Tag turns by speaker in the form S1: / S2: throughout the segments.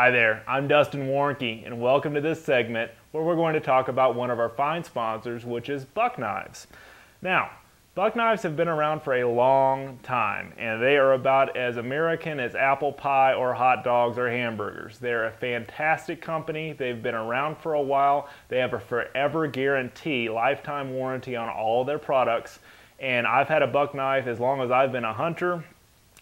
S1: Hi there, I'm Dustin Warnke, and welcome to this segment where we're going to talk about one of our fine sponsors, which is Buck Knives. Now, Buck Knives have been around for a long time, and they are about as American as apple pie or hot dogs or hamburgers. They're a fantastic company. They've been around for a while. They have a forever guarantee, lifetime warranty on all their products, and I've had a Buck Knife as long as I've been a hunter,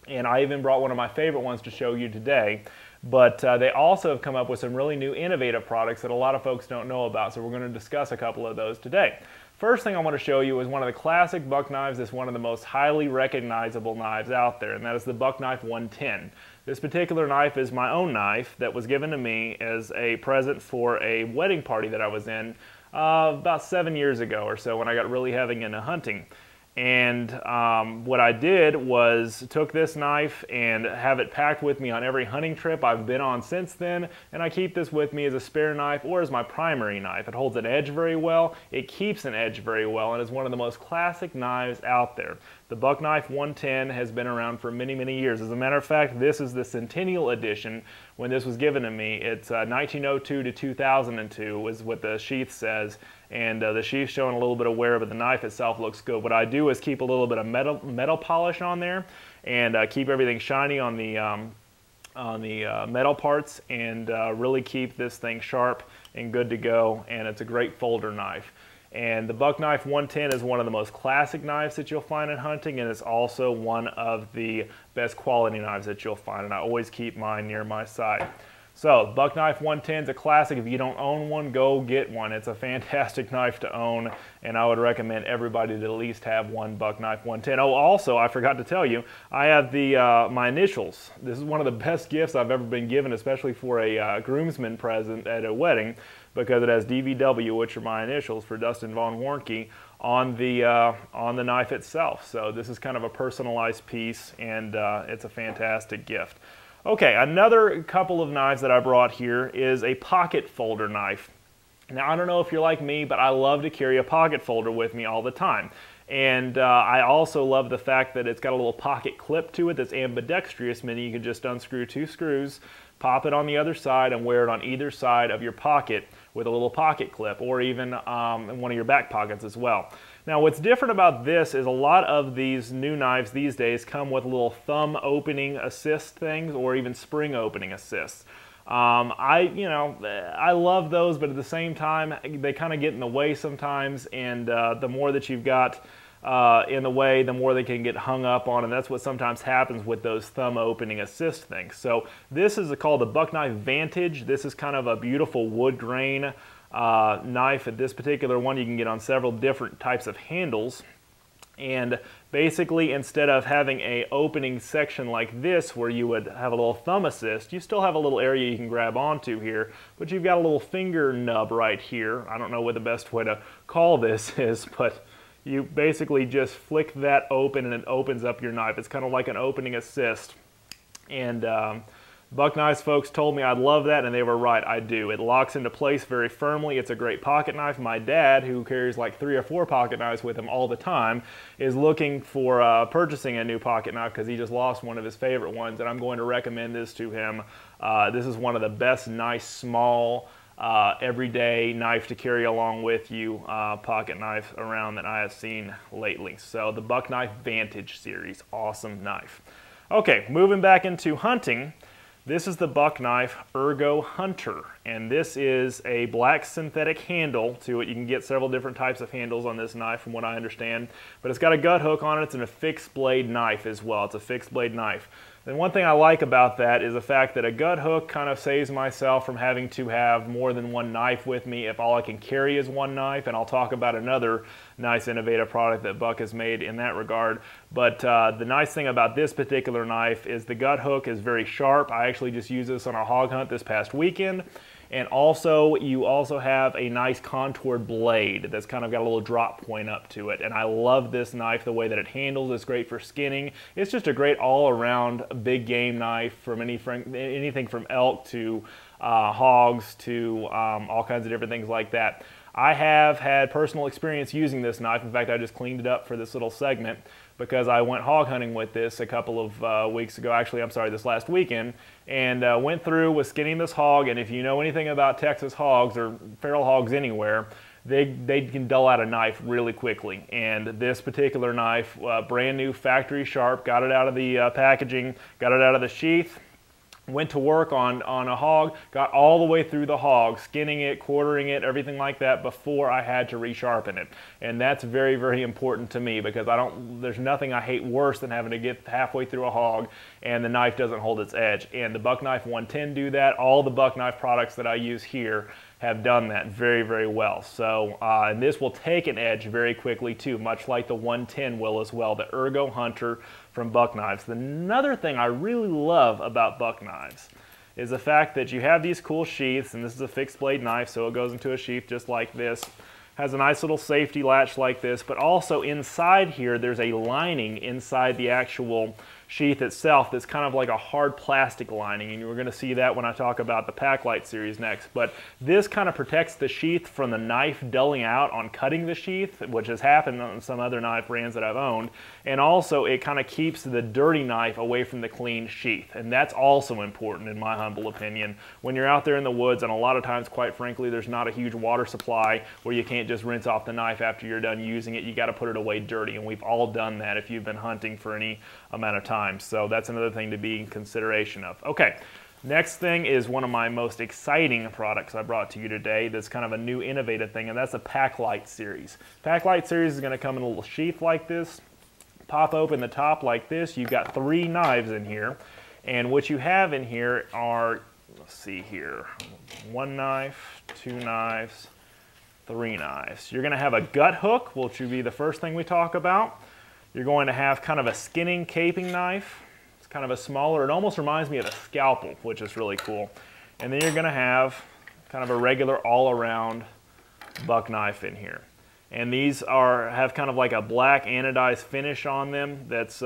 S1: and I even brought one of my favorite ones to show you today. But they also have come up with some really new innovative products that a lot of folks don't know about, so we're going to discuss a couple of those today. First thing I want to show you is one of the classic Buck Knives that's one of the most highly recognizable knives out there, and that is the Buck Knife 110. This particular knife is my own knife that was given to me as a present for a wedding party that I was in about 7 years ago or so when I got really heavy into hunting. And what I did was took this knife and have it packed with me on every hunting trip I've been on since then, and I keep this with me as a spare knife or as my primary knife. It holds an edge very well, it keeps an edge very well, and is one of the most classic knives out there. The Buck Knife 110 has been around for many, many years. As a matter of fact, this is the Centennial Edition when this was given to me. It's 1902 to 2002 is what the sheath says, and the sheath's showing a little bit of wear, but the knife itself looks good. What I do is keep a little bit of metal polish on there and keep everything shiny on the metal parts, and really keep this thing sharp and good to go, and it's a great folder knife. And the Buck Knife 110 is one of the most classic knives that you'll find in hunting, and it's also one of the best quality knives that you'll find, and I always keep mine near my side. So, Buck Knife 110 is a classic. If you don't own one, go get one. It's a fantastic knife to own, and I would recommend everybody to at least have one Buck Knife 110. Oh, also, I forgot to tell you, I have my initials. This is one of the best gifts I've ever been given, especially for a groomsman present at a wedding, because it has DVW, which are my initials for Dustin Von Warnke, on the knife itself. So this is kind of a personalized piece, and it's a fantastic gift. Okay, another couple of knives that I brought here is a pocket folder knife. Now, I don't know if you're like me, but I love to carry a pocket folder with me all the time. And I also love the fact that it's got a little pocket clip to it that's ambidextrous, meaning you can just unscrew two screws, pop it on the other side, and wear it on either side of your pocket with a little pocket clip, or even in one of your back pockets as well. Now, what's different about this is a lot of these new knives these days come with little thumb opening assist things, or even spring opening assists. I love those, but at the same time, they kind of get in the way sometimes, and the more that you've got in the way, the more they can get hung up on, and that's what sometimes happens with those thumb opening assist things. So this is called the Buck Knife Vantage. This is kind of a beautiful wood grain knife. At this particular one, you can get on several different types of handles. And basically, instead of having a opening section like this where you would have a little thumb assist, you still have a little area you can grab onto here, but you've got a little finger nub right here. I don't know what the best way to call this is, but you basically just flick that open and it opens up your knife. It's kind of like an opening assist. And Buck Knives folks told me I'd love that, and they were right. I do. It locks into place very firmly. It's a great pocket knife. My dad, who carries like 3 or 4 pocket knives with him all the time, is looking for purchasing a new pocket knife because he just lost one of his favorite ones, and I'm going to recommend this to him. This is one of the best, nice, small, everyday knife to carry along with you, pocket knife around that I have seen lately. So the Buck Knife Vantage series, awesome knife. Okay, moving back into hunting. This is the Buck Knife Ergo Hunter, and this is a black synthetic handle to it. You can get several different types of handles on this knife from what I understand, but it's got a gut hook on it. It's a fixed blade knife as well. It's a fixed blade knife. And one thing I like about that is the fact that a gut hook kind of saves myself from having to have more than one knife with me if all I can carry is one knife, and I'll talk about another nice innovative product that Buck has made in that regard. But the nice thing about this particular knife is the gut hook is very sharp. I actually just used this on a hog hunt this past weekend. And also, you also have a nice contoured blade that's kind of got a little drop point up to it. And I love this knife, the way that it handles. It's great for skinning. It's just a great all-around big game knife from anything from elk to hogs to all kinds of different things like that. I have had personal experience using this knife. In fact, I just cleaned it up for this little segment because I went hog hunting with this a couple of weeks ago. Actually, I'm sorry, this last weekend, and went through with skinning this hog. And if you know anything about Texas hogs or feral hogs anywhere, they can dull out a knife really quickly. And this particular knife, brand new, factory sharp, got it out of the packaging, got it out of the sheath, went to work on a hog, got all the way through the hog, skinning it, quartering it, everything like that before I had to resharpen it. And that's very, very important to me because there's nothing I hate worse than having to get halfway through a hog and the knife doesn't hold its edge. And the Buck Knife 110 do that. All the Buck Knife products that I use here have done that very, very well. So, and this will take an edge very quickly too, much like the 110 will as well, the Ergo Hunter from Buck Knives. Another thing I really love about Buck Knives is the fact that you have these cool sheaths, and this is a fixed blade knife, so it goes into a sheath just like this. Has a nice little safety latch like this, but also inside here there's a lining inside the actual sheath itself that's kind of like a hard plastic lining, and you're going to see that when I talk about the Packlight series next. But this kind of protects the sheath from the knife dulling out on cutting the sheath, which has happened on some other knife brands that I've owned, and also it kind of keeps the dirty knife away from the clean sheath, and that's also important in my humble opinion when you're out there in the woods. And a lot of times, quite frankly, there's not a huge water supply where you can't just rinse off the knife after you're done using it. You got to put it away dirty, and we've all done that if you've been hunting for any amount of time. So that's another thing to be in consideration of. Okay, next thing is one of my most exciting products I brought to you today that's kind of a new innovative thing, and that's the Packlight series. Packlight series is going to come in a little sheath like this, pop open the top like this. You've got 3 knives in here, and what you have in here are, let's see here, 1 knife, 2 knives, 3 knives. You're going to have a gut hook, which will be the first thing we talk about. You're going to have kind of a skinning caping knife. It's kind of a smaller, it almost reminds me of a scalpel, which is really cool. And then you're going to have kind of a regular all-around buck knife in here. And these have kind of like a black anodized finish on them that's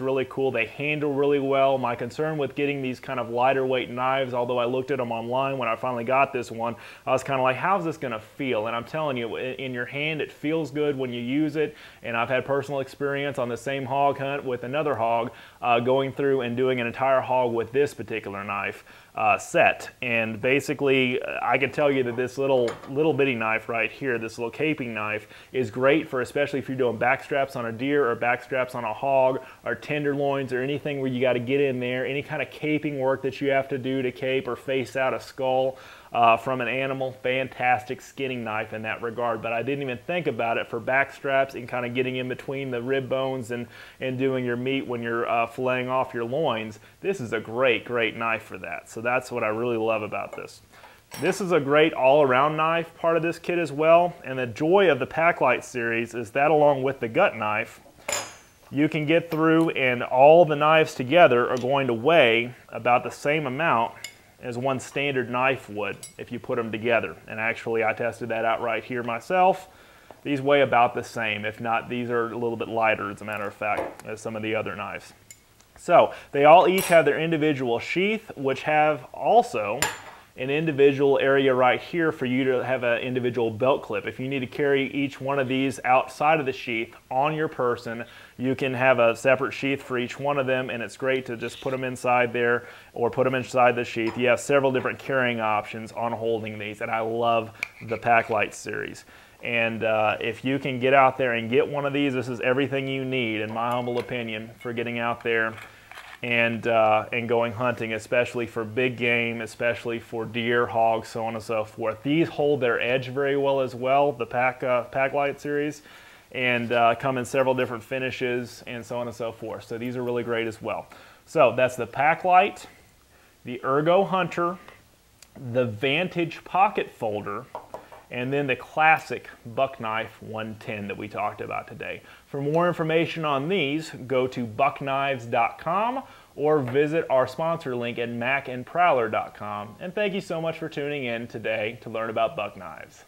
S1: really cool. They handle really well. My concern with getting these kind of lighter weight knives, although I looked at them online when I finally got this one, I was kind of like, how's this going to feel? And I'm telling you, in your hand it feels good when you use it. And I've had personal experience on the same hog hunt with another hog, going through and doing an entire hog with this particular knife set. And basically I can tell you that this little bitty knife right here, this little caping knife, is great for, especially if you're doing backstraps on a deer or backstraps on a hog or tenderloins or anything where you got to get in there, any kind of caping work that you have to do to cape or face out a skull from an animal. Fantastic skinning knife in that regard. But I didn't even think about it for backstraps and kind of getting in between the rib bones and doing your meat when you're filleting off your loins. This is a great knife for that. So that's what I really love about this. This is a great all-around knife part of this kit as well, and the joy of the Packlight series is that along with the gut knife, you can get through and all the knives together are going to weigh about the same amount as one standard knife would if you put them together. And actually I tested that out right here myself. These weigh about the same, if not these are a little bit lighter as a matter of fact as some of the other knives. So they all each have their individual sheath, which have also an individual area right here for you to have an individual belt clip. If you need to carry each one of these outside of the sheath on your person, you can have a separate sheath for each one of them, and it's great to just put them inside there or put them inside the sheath. You have several different carrying options on holding these, and I love the Packlight series. And if you can get out there and get one of these, this is everything you need, in my humble opinion, for getting out there and going hunting, especially for big game, especially for deer, hogs, so on and so forth. These hold their edge very well as well, the Packlight series, and come in several different finishes and so on and so forth. So these are really great as well. So that's the Packlight, the Ergo Hunter, the Vantage Pocket Folder, and then the classic Buck Knife 110 that we talked about today. For more information on these, go to buckknives.com or visit our sponsor link at macandprowler.com. And thank you so much for tuning in today to learn about Buck Knives.